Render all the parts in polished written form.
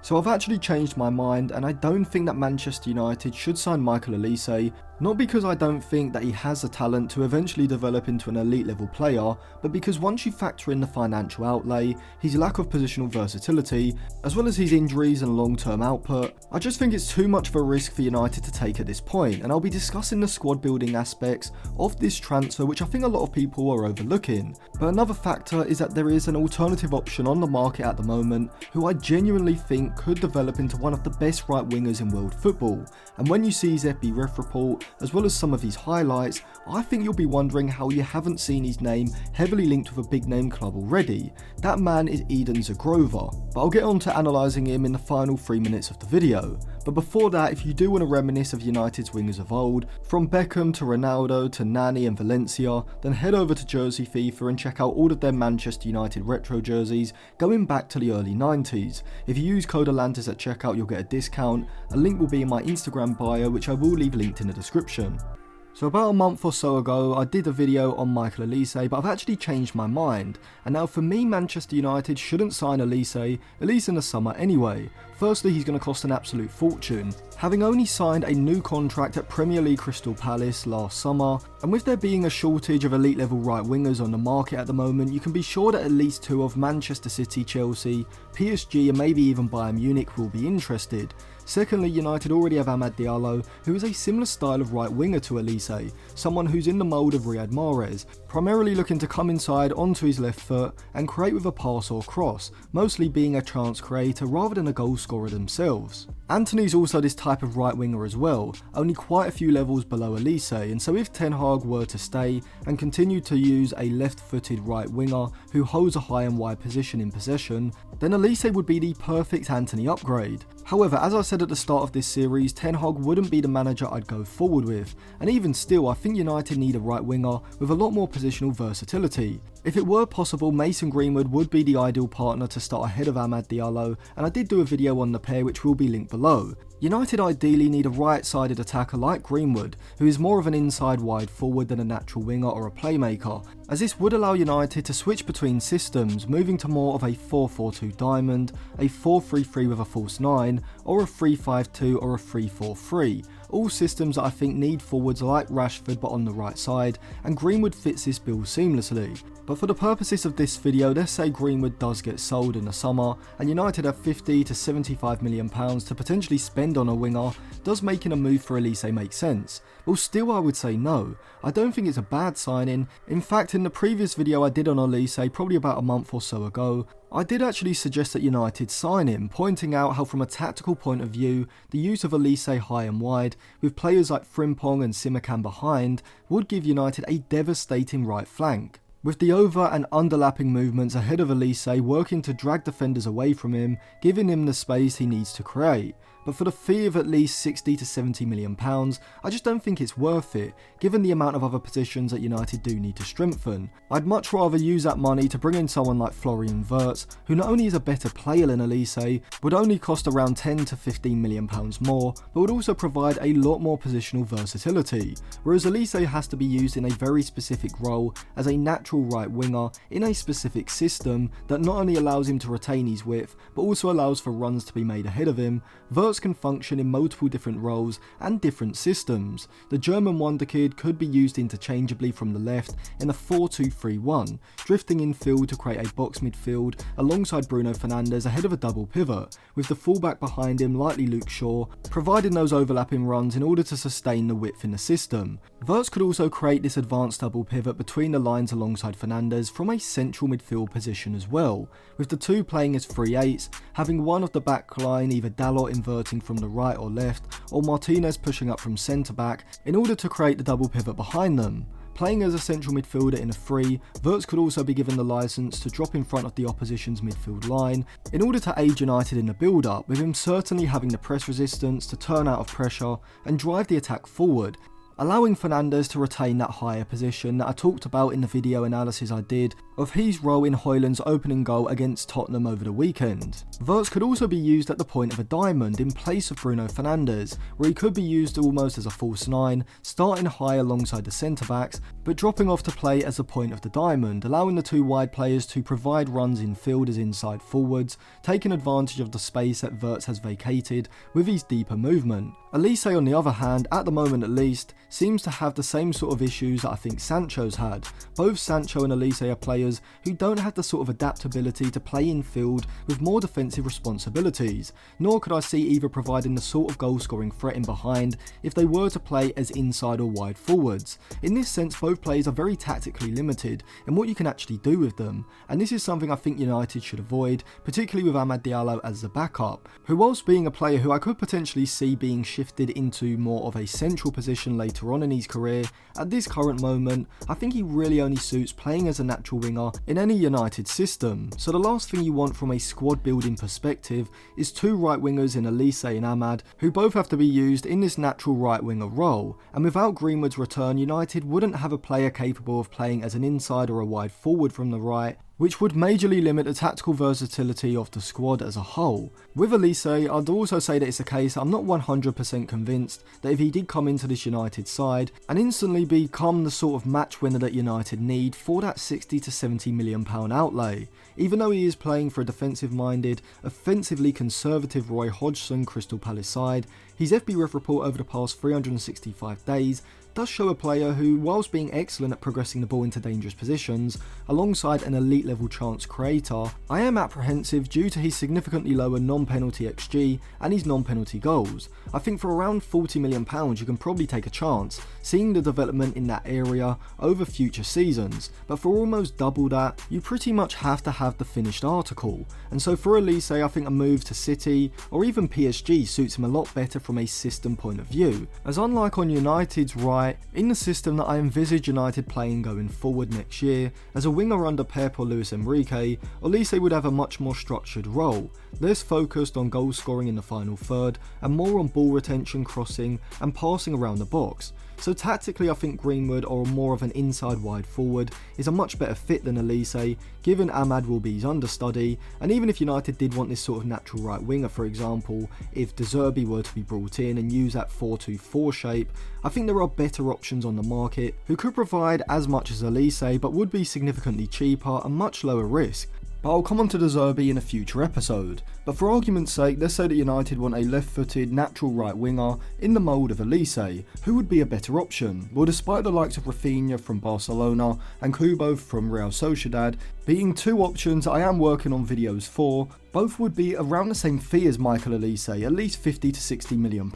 So I've actually changed my mind, and I don't think that Manchester United should sign Michael Olise, not because I don't think that he has the talent to eventually develop into an elite level player, but because once you factor in the financial outlay, his lack of positional versatility, as well as his injuries and long-term output, I just think it's too much of a risk for United to take at this point, and I'll be discussing the squad building aspects of this transfer, which I think a lot of people are overlooking. But another factor is that there is an alternative option on the market at the moment who I genuinely think could develop into one of the best right wingers in world football, and when you see his Fbref report as well as some of his highlights, I think you'll be wondering how you haven't seen his name heavily linked with a big name club already. That man is Zhegrova, but I'll get on to analysing him in the final 3 minutes of the video. But before that, if you do want to reminisce of United's wingers of old, from Beckham to Ronaldo to Nani and Valencia, then head over to Jersey FIFA and check out all of their Manchester United retro jerseys going back to the early 90s. If you use code Atlantis at checkout, you'll get a discount. A link will be in my Instagram bio, which I will leave linked in the description. So about a month or so ago, I did a video on Michael Olise, but I've actually changed my mind. And now for me, Manchester United shouldn't sign Olise, at least in the summer anyway. Firstly, he's going to cost an absolute fortune, having only signed a new contract at Premier League Crystal Palace last summer, and with there being a shortage of elite level right wingers on the market at the moment, you can be sure that at least two of Manchester City, Chelsea, PSG and maybe even Bayern Munich will be interested. Secondly, United already have Amad Diallo, who is a similar style of right winger to Olise, someone who's in the mould of Riyad Mahrez, primarily looking to come inside onto his left foot and create with a pass or cross, mostly being a chance creator rather than a goal scorer themselves. Antony's also this type of right winger as well, only quite a few levels below Olise, and so if Ten Hag were to stay and continue to use a left-footed right winger who holds a high and wide position in possession, then Olise would be the perfect Antony upgrade. However, as I said at the start of this series, Ten Hag wouldn't be the manager I'd go forward with, and even still I think United need a right winger with a lot more positional versatility. If it were possible, Mason Greenwood would be the ideal partner to start ahead of Amad Diallo, and I did do a video on the pair which will be linked below. United ideally need a right-sided attacker like Greenwood, who is more of an inside wide forward than a natural winger or a playmaker, as this would allow United to switch between systems, moving to more of a 4-4-2 diamond, a 4-3-3 with a false 9, or a 3-5-2 or a 3-4-3. All systems that I think need forwards like Rashford but on the right side, and Greenwood fits this build seamlessly. But for the purposes of this video, let's say Greenwood does get sold in the summer, and United have £50 to £75 million to potentially spend on a winger. Does making a move for Olise make sense? Well, still I would say no. I don't think it's a bad signing. In fact, in the previous video I did on Olise, probably about a month or so ago, I did actually suggest that United sign him, pointing out how from a tactical point of view, the use of Olise high and wide, with players like Frimpong and Simakan behind, would give United a devastating right flank, with the over and underlapping movements ahead of Olise working to drag defenders away from him, giving him the space he needs to create. But for the fee of at least £60 to £70 million, I just don't think it's worth it, given the amount of other positions that United do need to strengthen. I'd much rather use that money to bring in someone like Florian Wirtz, who not only is a better player than Olise, would only cost around £10 to £15 million more, but would also provide a lot more positional versatility, whereas Olise has to be used in a very specific role as a natural right winger in a specific system that not only allows him to retain his width, but also allows for runs to be made ahead of him. Wirtz can function in multiple different roles and different systems. The German wonderkid could be used interchangeably from the left in a 4-2-3-1, drifting in field to create a box midfield alongside Bruno Fernandes ahead of a double pivot, with the fullback behind him likely Luke Shaw, providing those overlapping runs in order to sustain the width in the system. Wirtz could also create this advanced double pivot between the lines alongside Fernandes from a central midfield position as well, with the two playing as 3/8s, having one of the back line either Dalot inverting from the right or left, or Martinez pushing up from centre back in order to create the double pivot behind them. Playing as a central midfielder in a 3, Wirtz could also be given the licence to drop in front of the opposition's midfield line in order to aid United in the build-up, with him certainly having the press resistance to turn out of pressure and drive the attack forward, allowing Fernandes to retain that higher position that I talked about in the video analysis I did of his role in Højlund's opening goal against Tottenham over the weekend. Wirtz could also be used at the point of a diamond in place of Bruno Fernandes, where he could be used almost as a false 9, starting high alongside the centre-backs, but dropping off to play as a point of the diamond, allowing the two wide players to provide runs in field as inside forwards, taking advantage of the space that Wirtz has vacated with his deeper movement. Olise, on the other hand, at the moment at least, seems to have the same sort of issues that I think Sancho's had. Both Sancho and Olise are players who don't have the sort of adaptability to play in field with more defensive responsibilities, nor could I see either providing the sort of goal scoring threat in behind if they were to play as inside or wide forwards. In this sense, both players are very tactically limited in what you can actually do with them, and this is something I think United should avoid, particularly with Amad Diallo as the backup, who, whilst being a player who I could potentially see being shifted into more of a central position later on in his career, at this current moment, I think he really only suits playing as a natural winger in any United system. So the last thing you want from a squad building perspective is two right wingers in Olise and Amad, who both have to be used in this natural right winger role, and without Greenwood's return, United wouldn't have a player capable of playing as an inside or a wide forward from the right, which would majorly limit the tactical versatility of the squad as a whole. With Olise, I'd also say that it's a case I'm not 100% convinced that if he did come into this United side and instantly become the sort of match winner that United need for that £60 to £70 million outlay. Even though he is playing for a defensive-minded, offensively conservative Roy Hodgson Crystal Palace side, his Fbref report over the past 365 days does show a player who, whilst being excellent at progressing the ball into dangerous positions, alongside an elite level chance creator, I am apprehensive due to his significantly lower non-penalty XG and his non-penalty goals. I think for around £40 million you can probably take a chance, seeing the development in that area over future seasons, but for almost double that, you pretty much have to have the finished article, and so for Olise I think a move to City or even PSG suits him a lot better from a system point of view, as unlike on United's right, in the system that I envisage United playing going forward next year, as a winger under Pep or Luis Enrique, Olise would have a much more structured role, less focused on goal scoring in the final third and more on ball retention, crossing and passing around the box. So tactically I think Greenwood, or more of an inside wide forward, is a much better fit than Olise, given Amad will be his understudy, and even if United did want this sort of natural right winger, for example, if De Zerbi were to be brought in and use that 4-2-4 shape, I think there are better options on the market who could provide as much as Olise but would be significantly cheaper and much lower risk. But I'll come on to De Zerbi in a future episode. But for argument's sake, let's say that United want a left-footed, natural right winger in the mould of Olise. Who would be a better option? Well, despite the likes of Rafinha from Barcelona and Kubo from Real Sociedad being two options I am working on videos for, both would be around the same fee as Michael Olise, at least £50 to £60 million.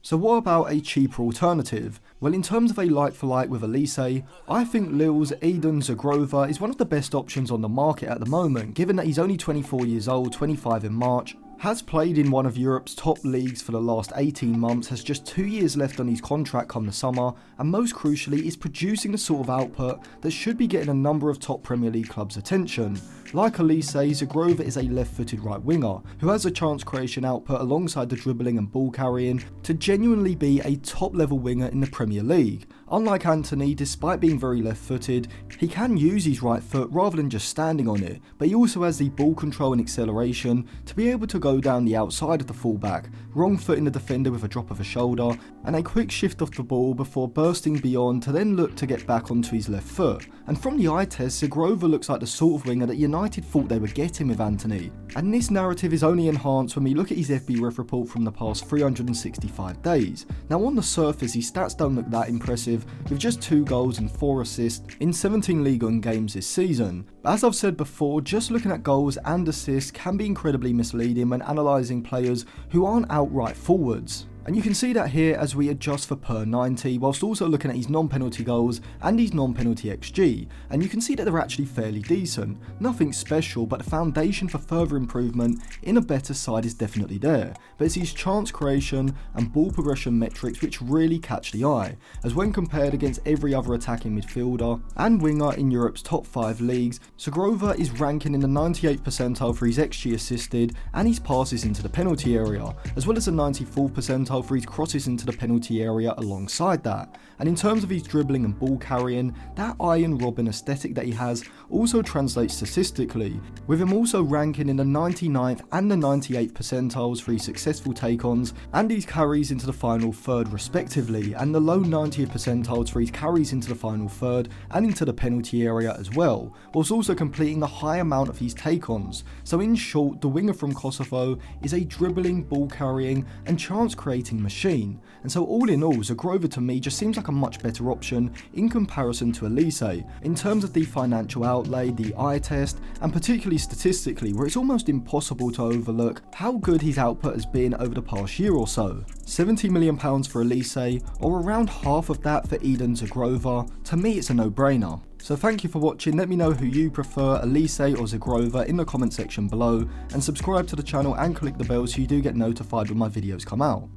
So what about a cheaper alternative? Well, in terms of a like-for-like with Olise, I think Lille's Edin Zhegrova is one of the best options on the market at the moment, given that he's only 24 years old, 25 in March, has played in one of Europe's top leagues for the last 18 months, has just 2 years left on his contract come the summer, and most crucially is producing the sort of output that should be getting a number of top Premier League clubs' attention. Like Olise, Zhegrova is a left-footed right winger, who has a chance creation output alongside the dribbling and ball carrying to genuinely be a top-level winger in the Premier League. Unlike Antony, despite being very left-footed, he can use his right foot rather than just standing on it, but he also has the ball control and acceleration to be able to go down the outside of the fullback, wrong foot in the defender with a drop of a shoulder, and a quick shift off the ball before bursting beyond to then look to get back onto his left foot. And from the eye test, Zhegrova looks like the sort of winger that United thought they were getting with Antony. And this narrative is only enhanced when we look at his Fbref report from the past 365 days. Now on the surface, his stats don't look that impressive, with just 2 goals and 4 assists in 17 Ligue 1 games this season. But as I've said before, just looking at goals and assists can be incredibly misleading when analysing players who aren't outright forwards. And you can see that here as we adjust for per 90, whilst also looking at his non-penalty goals and his non-penalty XG, and you can see that they're actually fairly decent. Nothing special, but the foundation for further improvement in a better side is definitely there, but it's his chance creation and ball progression metrics which really catch the eye, as when compared against every other attacking midfielder and winger in Europe's top 5 leagues, Zhegrova is ranking in the 98th percentile for his XG assisted and his passes into the penalty area, as well as the 94th percentile percentile for his crosses into the penalty area alongside that. And in terms of his dribbling and ball carrying, that Iron Robin aesthetic that he has also translates statistically, with him also ranking in the 99th and the 98th percentiles for his successful take-ons and his carries into the final third respectively, and the low 90th percentiles for his carries into the final third and into the penalty area as well, whilst also completing a high amount of his take-ons. So in short, the winger from Kosovo is a dribbling, ball carrying and chance creating machine, and so all in all, Zhegrova to me just seems like a much better option in comparison to Olise, in terms of the financial outlay, the eye test, and particularly statistically, where it's almost impossible to overlook how good his output has been over the past year or so. £70 million for Olise, or around half of that for Eden Zhegrova. To me it's a no-brainer. So thank you for watching. Let me know who you prefer, Olise or Zhegrova, in the comment section below, and subscribe to the channel and click the bell so you do get notified when my videos come out.